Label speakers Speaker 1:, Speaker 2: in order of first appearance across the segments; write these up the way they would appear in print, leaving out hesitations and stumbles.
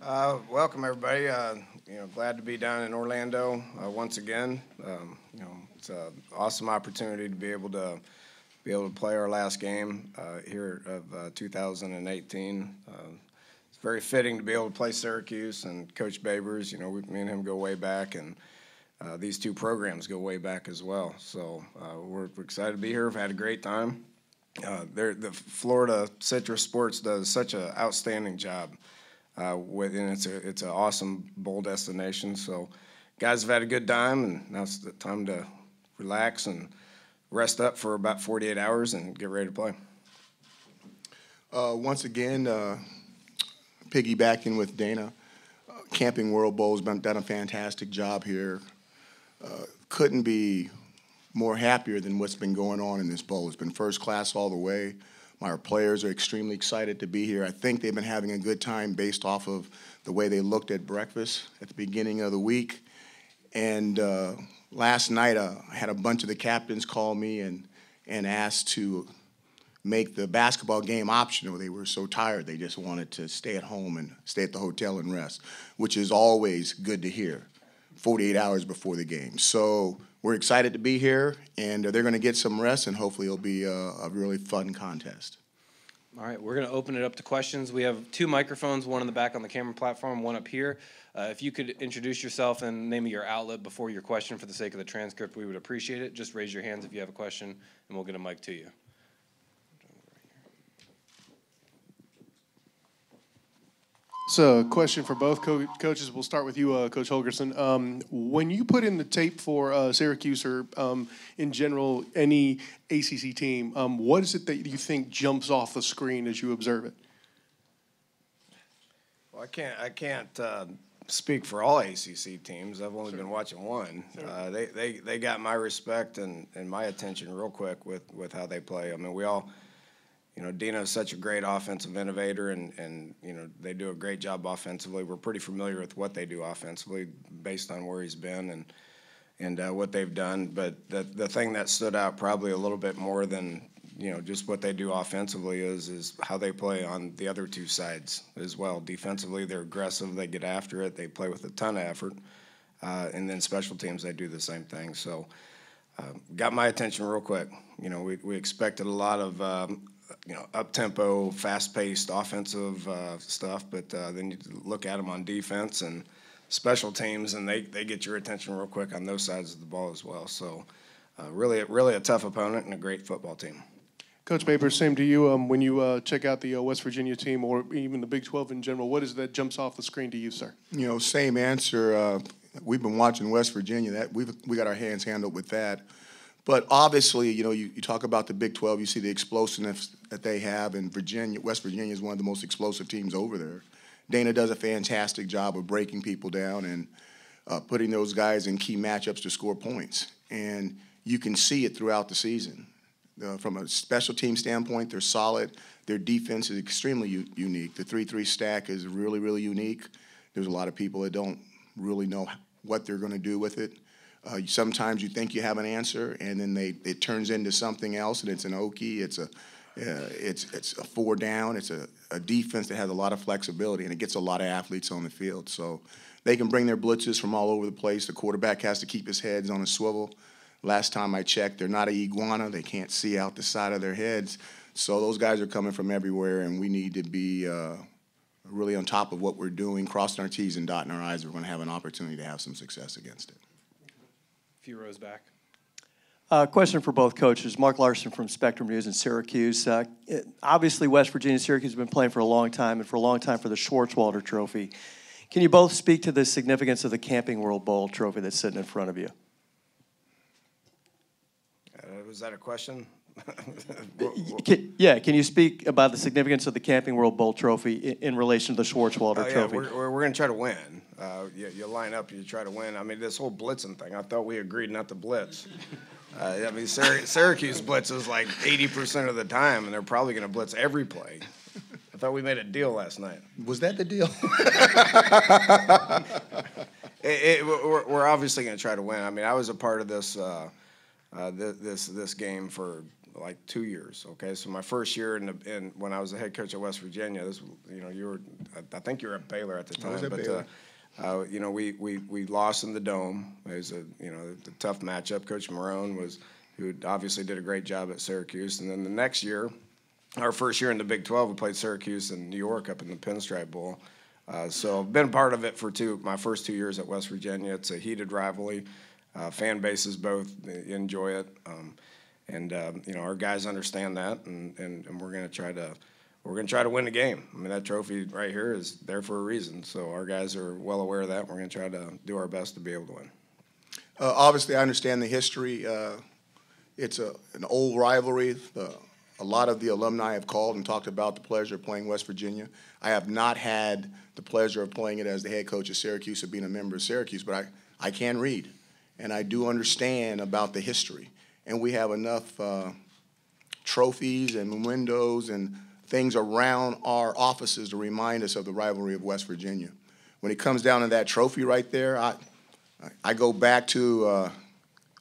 Speaker 1: Welcome everybody. Glad to be down in Orlando once again. It's an awesome opportunity to be able to play our last game here of 2018. It's very fitting to be able to play Syracuse and Coach Babers. Me and him go way back, and these two programs go way back as well. So we're excited to be here. We've had a great time. The Florida Citrus Sports does such an outstanding job. And it's an awesome bowl destination. So guys have had a good time, and now it's the time to relax and rest up for about 48 hours and get ready to play.
Speaker 2: Once again, piggybacking with Dana, Camping World Bowl's done a fantastic job here. Couldn't be more happier than what's been going on in this bowl. It's been first class all the way. Our players are extremely excited to be here. I think they've been having a good time based off of the way they looked at breakfast at the beginning of the week. And last night, I had a bunch of the captains call me and asked to make the basketball game optional. They were so tired, they just wanted to stay at home and stay at the hotel and rest, which is always good to hear 48 hours before the game. So we're excited to be here, and they're going to get some rest, and hopefully it'll be a really fun contest.
Speaker 3: All right, we're going to open it up to questions. We have two microphones, one in the back on the camera platform, one up here. If you could introduce yourself and name of your outlet before your question for the sake of the transcript, we would appreciate it. Just raise your hands if you have a question, and we'll get a mic to you.
Speaker 4: So, a question for both coaches. We'll start with you, Coach Holgerson. When you put in the tape for Syracuse or in general any ACC team, what is it that you think jumps off the screen as you observe it?
Speaker 1: Well, I can't speak for all ACC teams. I've only been watching one. Sure. They got my respect and my attention real quick with how they play. I mean, we all. Dino is such a great offensive innovator, and they do a great job offensively. We're pretty familiar with what they do offensively based on where he's been and what they've done. But the thing that stood out probably a little bit more than just what they do offensively is how they play on the other two sides as well. Defensively, they're aggressive. They get after it. They play with a ton of effort. And then special teams, they do the same thing. So got my attention real quick. We expected a lot of up-tempo, fast-paced offensive stuff, but then you look at them on defense and special teams, and they get your attention real quick on those sides of the ball as well. So really a tough opponent and a great football team.
Speaker 4: Coach Baber, same to you. When you check out the West Virginia team or even the Big 12 in general, what is it that jumps off the screen to you, sir?
Speaker 2: Same answer. We've been watching West Virginia. We got our hands handled with that. But obviously, you talk about the Big 12, you see the explosiveness that they have, and West Virginia is one of the most explosive teams over there. Dana does a fantastic job of breaking people down and putting those guys in key matchups to score points. And you can see it throughout the season. From a special team standpoint, they're solid. Their defense is extremely unique. The 3-3 stack is really, really unique. There's a lot of people that don't really know what they're going to do with it. Sometimes you think you have an answer, and then it turns into something else, and it's an Okie. It's a 4 down. It's a defense that has a lot of flexibility, and it gets a lot of athletes on the field. So they can bring their blitzes from all over the place. The quarterback has to keep his heads on a swivel. Last time I checked, they're not an iguana. They can't see out the side of their heads. So those guys are coming from everywhere, and we need to be really on top of what we're doing, crossing our T's and dotting our I's. We're going to have an opportunity to have some success against it.
Speaker 3: Few rows back.
Speaker 5: Question for both coaches. Mark Larson from Spectrum News in Syracuse. Obviously, West Virginia and Syracuse have been playing for a long time, and for a long time for the Schwartzwalder Trophy. Can you both speak to the significance of the Camping World Bowl trophy that's sitting in front of you?
Speaker 1: Was that a question?
Speaker 5: Can you speak about the significance of the Camping World Bowl trophy in relation to the Schwartzwalder Trophy?
Speaker 1: We're going to try to win. You line up, you try to win. I mean, this whole blitzing thing, I thought we agreed not to blitz. Syracuse blitzes like 80% of the time, and they're probably going to blitz every play. I thought we made a deal last night.
Speaker 2: Was that the deal?
Speaker 1: We're obviously going to try to win. I mean, I was a part of this this game for like 2 years. Okay, so my first year in when I was the head coach at West Virginia, this, you were, I think you were at Baylor at the time,
Speaker 2: I was at
Speaker 1: but
Speaker 2: Baylor.
Speaker 1: we lost in the Dome. It was a tough matchup. Coach Marone who obviously did a great job at Syracuse, and then the next year, our first year in the Big 12, we played Syracuse in New York up in the Pinstripe Bowl. So I've been part of it for my first 2 years at West Virginia. It's a heated rivalry. Fan bases both enjoy it, and our guys understand that, and we're going to try to win the game. I mean, that trophy right here is there for a reason. So our guys are well aware of that. We're going to try to do our best to be able to win.
Speaker 2: Obviously, I understand the history. It's an old rivalry. A lot of the alumni have called and talked about the pleasure of playing West Virginia. I have not had the pleasure of playing it as the head coach of Syracuse or being a member of Syracuse, but I can read, and I do understand about the history. And we have enough trophies and windows and things around our offices to remind us of the rivalry of West Virginia. When it comes down to that trophy right there, I go back to,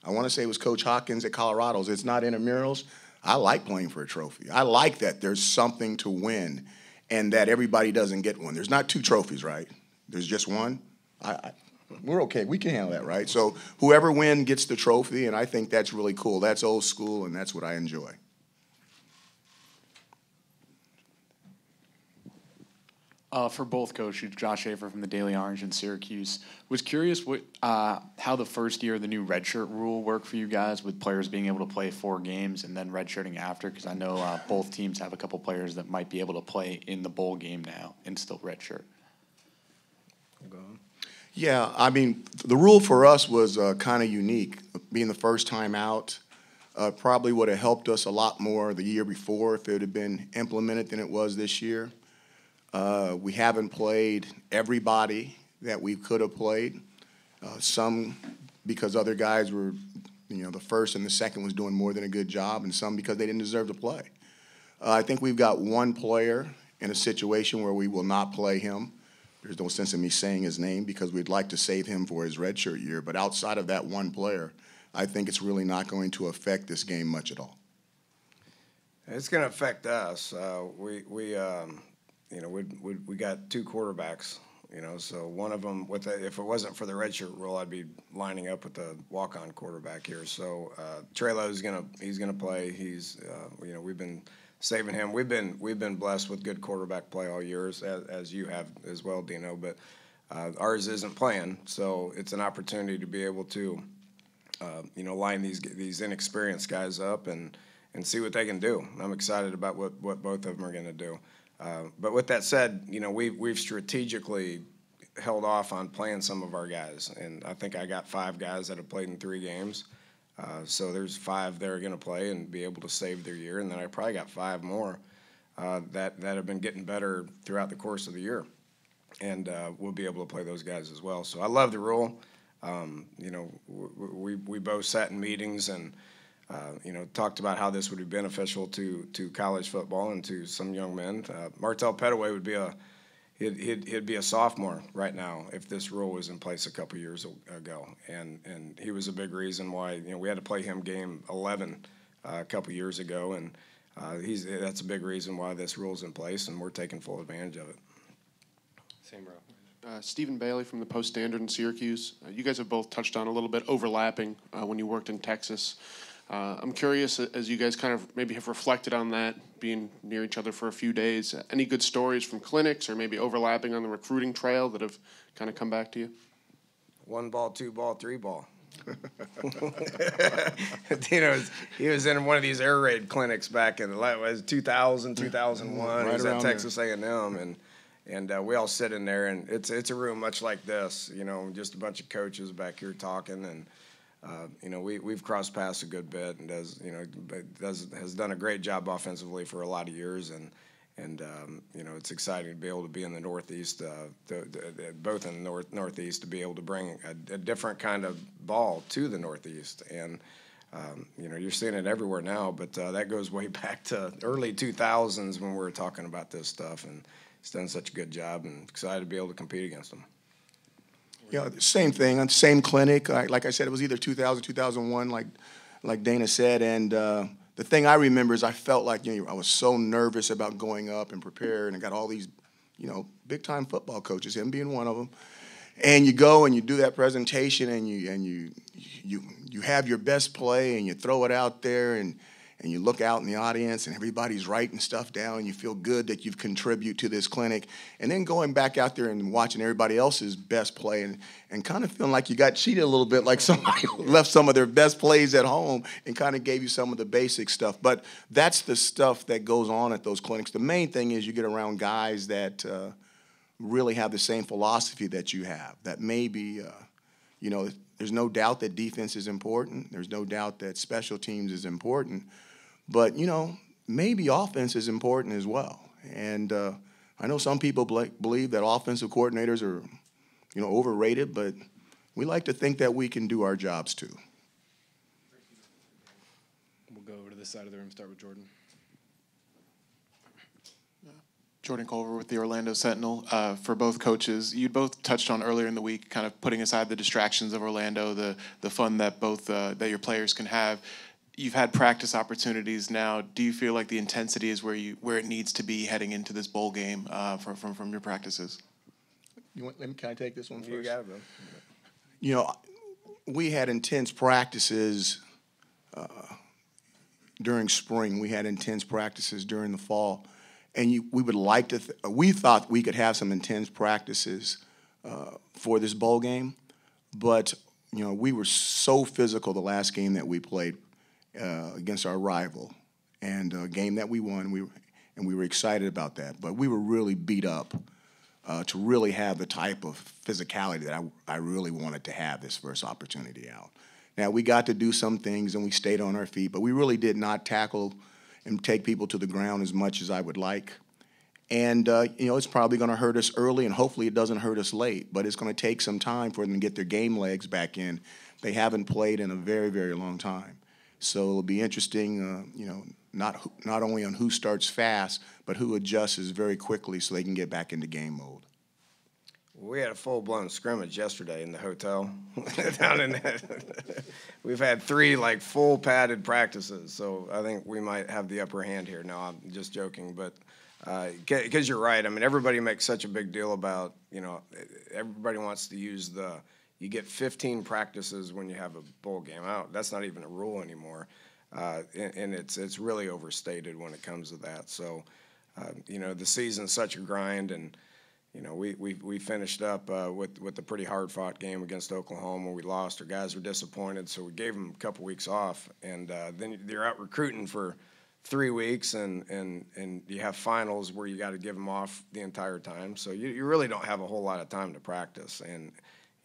Speaker 2: I want to say it was Coach Hawkins at Colorado's. It's not intramurals. I like playing for a trophy. I like that there's something to win and that everybody doesn't get one. There's not two trophies, right? There's just one. We're okay. We can handle that, right? So whoever wins gets the trophy, and I think that's really cool. That's old school, and that's what I enjoy.
Speaker 6: For both coaches, Josh Schaefer from the Daily Orange in Syracuse. Was curious how the first year of the new redshirt rule worked for you guys, with players being able to play 4 games and then redshirting after, because I know both teams have a couple players that might be able to play in the bowl game now and still redshirt.
Speaker 2: Yeah, I mean, the rule for us was kind of unique. Being the first time out, probably would have helped us a lot more the year before if it had been implemented than it was this year. We haven't played everybody that we could have played. Some because other guys were, the first and the second was doing more than a good job, and some because they didn't deserve to play. I think we've got one player in a situation where we will not play him. There's no sense in me saying his name because we'd like to save him for his redshirt year. But outside of that one player, I think it's really not going to affect this game much at all.
Speaker 1: It's going to affect us. We got 2 quarterbacks. So one of them, if it wasn't for the redshirt rule, I'd be lining up with the walk-on quarterback here. So Trelo's he's gonna play. He's we've been saving him. We've been blessed with good quarterback play all years, as you have as well, Dino. But ours isn't playing, so it's an opportunity to be able to line these inexperienced guys up and see what they can do. I'm excited about what both of them are going to do. But with that said, we've strategically held off on playing some of our guys, and I think I got 5 guys that have played in 3 games. So there's 5 that are going to play and be able to save their year, and then I probably got 5 more that have been getting better throughout the course of the year, and we'll be able to play those guys as well. So I love the rule. We both sat in meetings and talked about how this would be beneficial to college football and to some young men. Martell Pettaway would be he'd be a sophomore right now if this rule was in place a couple years ago, and he was a big reason why we had to play him game 11 a couple years ago, and that's a big reason why this rule's in place, and we're taking full advantage of it.
Speaker 3: Same row.
Speaker 4: Stephen Bailey from the Post-Standard in Syracuse. You guys have both touched on a little bit overlapping when you worked in Texas. I'm curious, as you guys kind of maybe have reflected on that, being near each other for a few days, any good stories from clinics or maybe overlapping on the recruiting trail that have kind of come back to you?
Speaker 1: 1 ball, 2 ball, 3 ball. He was in one of these air raid clinics back in 2000, 2001.
Speaker 2: Right,
Speaker 1: he was at
Speaker 2: around
Speaker 1: Texas A&M, and we all sit in there, and it's a room much like this, just a bunch of coaches back here talking, and we've crossed paths a good bit, and has done a great job offensively for a lot of years, and it's exciting to be able to be in the Northeast, both in the Northeast, to be able to bring a different kind of ball to the Northeast, and you're seeing it everywhere now, but that goes way back to early 2000s when we were talking about this stuff, and he's done such a good job, and excited to be able to compete against him.
Speaker 2: Same thing, same clinic. Like I said, it was either 2000, 2001, like Dana said, and the thing I remember is I felt like, I was so nervous about going up and prepared, and I got all these, big-time football coaches, him being one of them. And you go and you do that presentation, and you have your best play, and you throw it out there, and you look out in the audience, and everybody's writing stuff down, and you feel good that you've contributed to this clinic. And then going back out there and watching everybody else's best play, and kind of feeling like you got cheated a little bit, like somebody left some of their best plays at home and kind of gave you some of the basic stuff. But that's the stuff that goes on at those clinics. The main thing is you get around guys that really have the same philosophy that you have, that maybe, there's no doubt that defense is important. There's no doubt that special teams is important. But, maybe offense is important as well. And I know some people believe that offensive coordinators are, overrated, but we like to think that we can do our jobs too.
Speaker 3: We'll go over to this side of the room, start with Jordan.
Speaker 7: Jordan Culver with the Orlando Sentinel. For both coaches, you both touched on earlier in the week, kind of putting aside the distractions of Orlando, the fun that both that your players can have. You've had practice opportunities now. Do you feel like the intensity is where it needs to be heading into this bowl game from your practices?
Speaker 2: Can I take this one first?
Speaker 1: You got it, bro.
Speaker 2: We had intense practices during spring. We had intense practices during the fall. And we would like to. We thought we could have some intense practices for this bowl game, but we were so physical the last game that we played against our rival, and a game that we won. We were excited about that, but we were really beat up to really have the type of physicality that I really wanted to have this first opportunity out. Now we got to do some things and we stayed on our feet, but we really did not tackle and take people to the ground as much as I would like. And, it's probably going to hurt us early, and hopefully it doesn't hurt us late. But it's going to take some time for them to get their game legs back in. They haven't played in a very, very long time. So it'll be interesting, not only on who starts fast, but who adjusts very quickly so they can get back into game mode.
Speaker 1: We had a full-blown scrimmage yesterday in the hotel down in that. We've had 3 full padded practices, so I think we might have the upper hand here. No, I'm just joking, but because you're right. I mean, everybody makes such a big deal about, everybody wants to use you get 15 practices when you have a bowl game out. That's not even a rule anymore, and it's really overstated when it comes to that. So, the season's such a grind, and we finished up with a pretty hard-fought game against Oklahoma. We lost. Our guys were disappointed, so we gave them a couple weeks off. And then you're out recruiting for 3 weeks, and you have finals where you got to give them off the entire time. So you really don't have a whole lot of time to practice. And,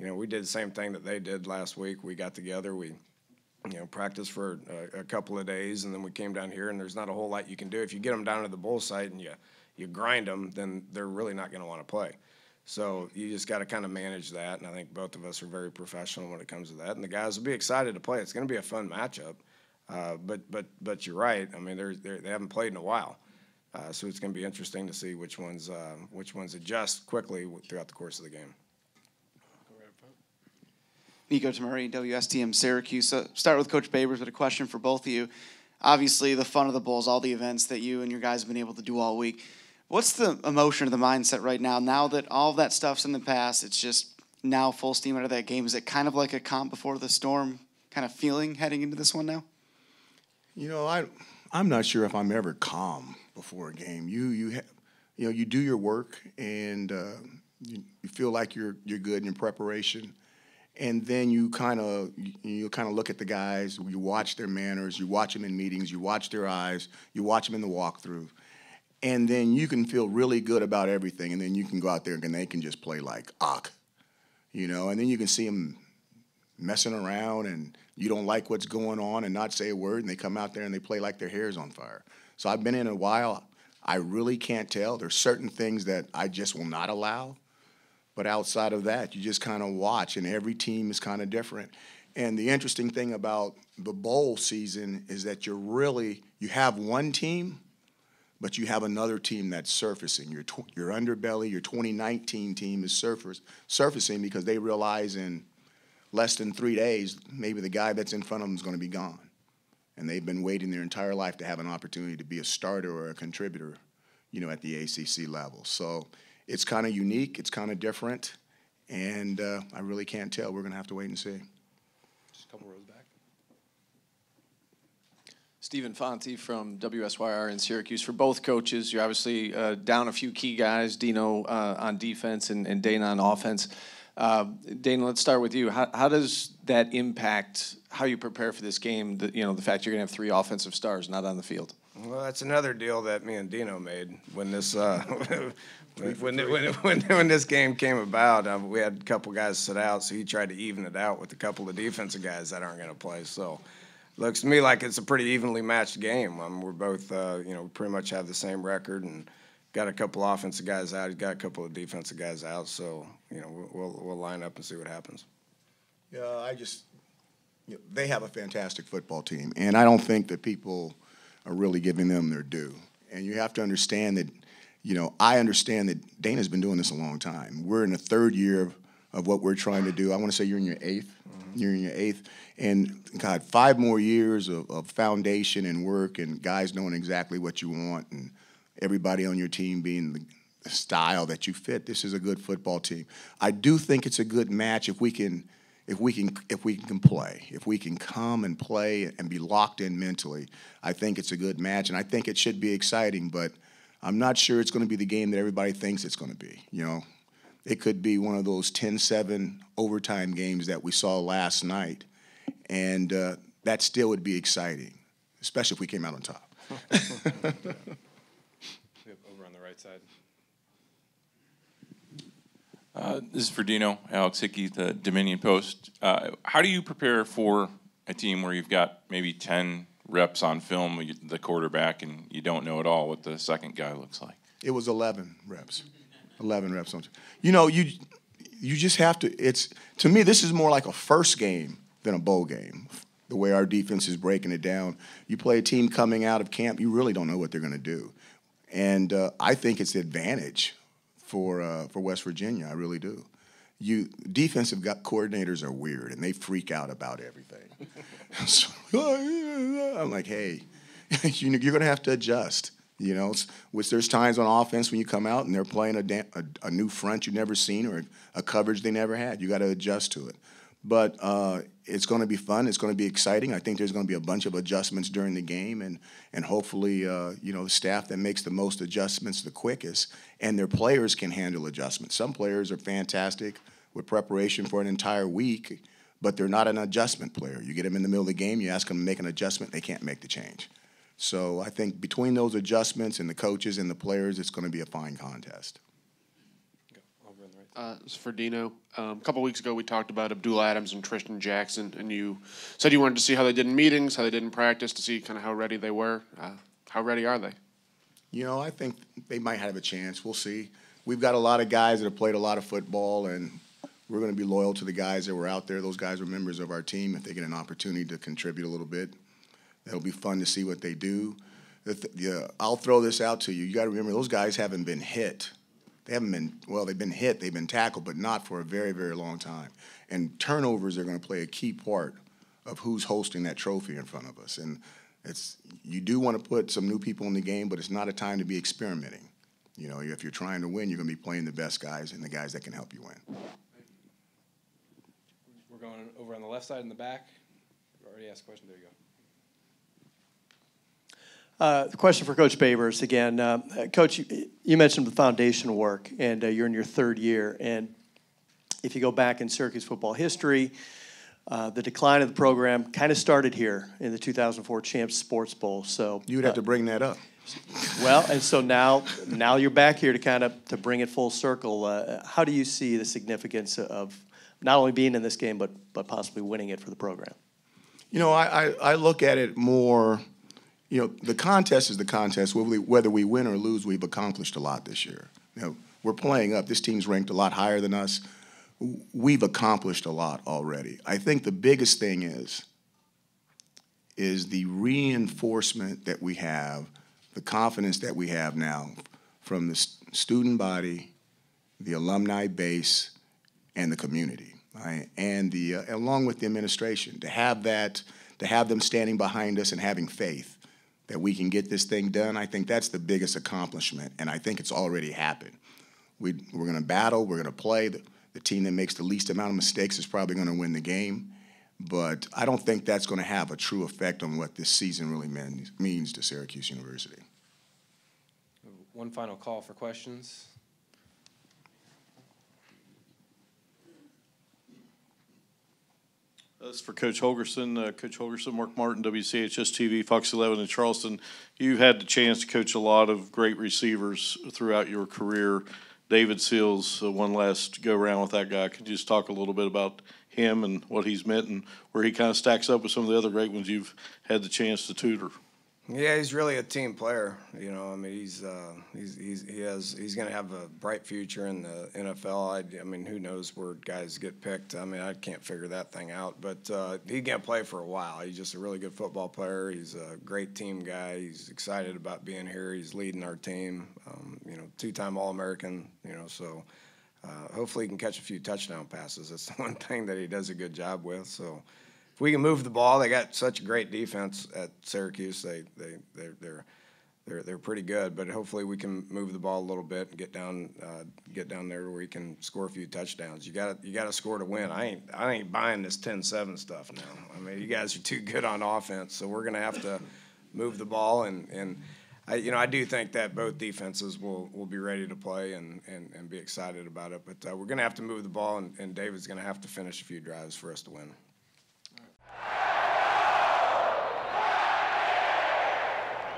Speaker 1: we did the same thing that they did last week. We got together. We practiced for a couple of days, and then we came down here, and there's not a whole lot you can do. If you get them down to the bowl site and you grind them, then they're really not going to want to play. So you just got to kind of manage that, and I think both of us are very professional when it comes to that. And the guys will be excited to play. It's going to be a fun matchup. But you're right. I mean, they haven't played in a while, so it's going to be interesting to see which ones adjust quickly throughout the course of the game.
Speaker 8: Nico Tamuri, WSTM Syracuse. So start with Coach Babers with a question for both of you. Obviously, the fun of the bowls, all the events that you and your guys have been able to do all week. What's the emotion or the mindset right now? Now that all of that stuff's in the past, it's just now full steam out of that game. Is it kind of like a calm before the storm kind of feeling heading into this one now?
Speaker 2: I'm not sure if I'm ever calm before a game. You do your work, and you feel like you're good in your preparation. And then you kind of look at the guys. You watch their manners. You watch them in meetings. You watch their eyes. You watch them in the walkthrough, and then you can feel really good about everything. And then you can go out there and they can just play like and then you can see them messing around, and you don't like what's going on and not say a word, and they come out there and they play like their hair's on fire. So I've been in a while. I really can't tell. There's certain things that I just will not allow. But outside of that, you just kind of watch, and every team is kind of different. And the interesting thing about the bowl season is that you have one team, but you have another team that's surfacing. Your underbelly, your 2019 team is surfacing because they realize in less than 3 days, maybe the guy that's in front of them is going to be gone. and they've been waiting their entire life to have an opportunity to be a starter or a contributor, at the ACC level. So it's kind of unique, it's kind of different, and I really can't tell. We're going to have to wait and see.
Speaker 3: Just a couple rows back.
Speaker 9: Stephen Fonte from WSYR in Syracuse. For both coaches, you're obviously down a few key guys, Dino on defense and Dana on offense. Dana, let's start with you. How does that impact how you prepare for this game, the fact you're going to have 3 offensive stars not on the field?
Speaker 1: Well, that's another deal that me and Dino made when this when this game came about. We had a couple guys sit out, so he tried to even it out with a couple of defensive guys that aren't going to play. So looks to me like it's a pretty evenly matched game. We're both, we pretty much have the same record and got a couple offensive guys out. He's got a couple of defensive guys out. So, we'll line up and see what happens.
Speaker 2: Yeah, they have a fantastic football team, and I don't think that people are really giving them their due. And you have to understand that, I understand that Dana's been doing this a long time. We're in the 3rd year of what we're trying to do. I want to say you're in your 8th. Mm-hmm. You're in your 8th. And, God, 5 more years of foundation and work and guys knowing exactly what you want and everybody on your team being the style that you fit. This is a good football team. I do think it's a good match if we can play. If we can come and play and be locked in mentally, I think it's a good match, and I think it should be exciting, but I'm not sure it's going to be the game that everybody thinks it's going to be, It could be one of those 10-7 overtime games that we saw last night, and that still would be exciting, especially if we came out on top.
Speaker 3: Over on the right side.
Speaker 10: This is for Dino, Alex Hickey, the Dominion Post. How do you prepare for a team where you've got maybe 10 reps on film with the quarterback and you don't know at all what the second guy looks like?
Speaker 2: It was 11 reps. 11 reps on. You just have to. To me, this is more like a first game than a bowl game. The way our defense is breaking it down, you play a team coming out of camp, you really don't know what they're going to do, and I think it's the advantage for West Virginia. I really do. Defensive coordinators are weird and they freak out about everything. So, I'm like, hey, you're going to have to adjust. Which there's times on offense when you come out and they're playing a new front you've never seen or a coverage they never had. You got to adjust to it. But it's going to be fun. It's going to be exciting. I think there's going to be a bunch of adjustments during the game, and hopefully, the staff that makes the most adjustments the quickest, and their players can handle adjustments. Some players are fantastic with preparation for an entire week, but they're not an adjustment player. You get them in the middle of the game, you ask them to make an adjustment, they can't make the change. So I think between those adjustments and the coaches and the players, it's going to be a fine contest.
Speaker 11: It's for Dino. A couple weeks ago, we talked about Abdul Adams and Tristan Jackson, and you said you wanted to see how they did in meetings, how they did in practice, to see kind of how ready they were. How ready are they?
Speaker 2: I think they might have a chance. We'll see. We've got a lot of guys that have played a lot of football, and we're going to be loyal to the guys that were out there. Those guys are members of our team. If they get an opportunity to contribute a little bit, it'll be fun to see what they do. I'll throw this out to you. You got to remember, those guys haven't been hit. They've been hit, they've been tackled, but not for a very, very long time. And turnovers are going to play a key part of who's hosting that trophy in front of us. And you do want to put some new people in the game, but it's not a time to be experimenting. If you're trying to win, you're going to be playing the best guys and the guys that can help you win.
Speaker 3: We're going over on the left side in the back. You already asked a question. There you go.
Speaker 5: The question for Coach Babers again. Coach, you mentioned the foundation work, and you're in your 3rd year. And if you go back in Syracuse football history, the decline of the program kind of started here in the 2004 Champs Sports Bowl. So
Speaker 2: you would have to bring that up.
Speaker 5: Well, and so now you're back here to bring it full circle. How do you see the significance of not only being in this game but possibly winning it for the program?
Speaker 2: I look at it more. The contest is the contest. Whether we win or lose, we've accomplished a lot this year. We're playing up. This team's ranked a lot higher than us. We've accomplished a lot already. I think the biggest thing is the reinforcement that we have, the confidence that we have now from the student body, the alumni base, and the community, right? And along with the administration, to to have them standing behind us and having faith that we can get this thing done, I think that's the biggest accomplishment, and I think it's already happened. We're going to battle. We're going to play. The team that makes the least amount of mistakes is probably going to win the game. But I don't think that's going to have a true effect on what this season really means to Syracuse University.
Speaker 3: One final call for questions.
Speaker 12: This is for Coach Holgerson. Coach Holgerson, Mark Martin, WCHS TV, Fox 11 in Charleston. You've had the chance to coach a lot of great receivers throughout your career. David Seals, one last go-around with that guy. Could you just talk a little bit about him and what he's meant and where he kind of stacks up with some of the other great ones you've had the chance to tutor?
Speaker 1: Yeah, he's really a team player. You know, I mean, he's going to have a bright future in the NFL. I mean, who knows where guys get picked? I mean, I can't figure that thing out. But he's going to play for a while. He's just a really good football player. He's a great team guy. He's excited about being here. He's leading our team. You know, two-time All-American. You know, so hopefully he can catch a few touchdown passes. That's the one thing that he does a good job with. So. If we can move the ball, they got such a great defense at Syracuse. They're pretty good, but hopefully we can move the ball a little bit and get down there where we can score a few touchdowns. You got to score to win. I ain't buying this 10-7 stuff now. I mean, you guys are too good on offense, so we're gonna have to move the ball and I do think that both defenses will be ready to play and be excited about it. But we're gonna have to move the ball, and David's gonna have to finish a few drives for us to win.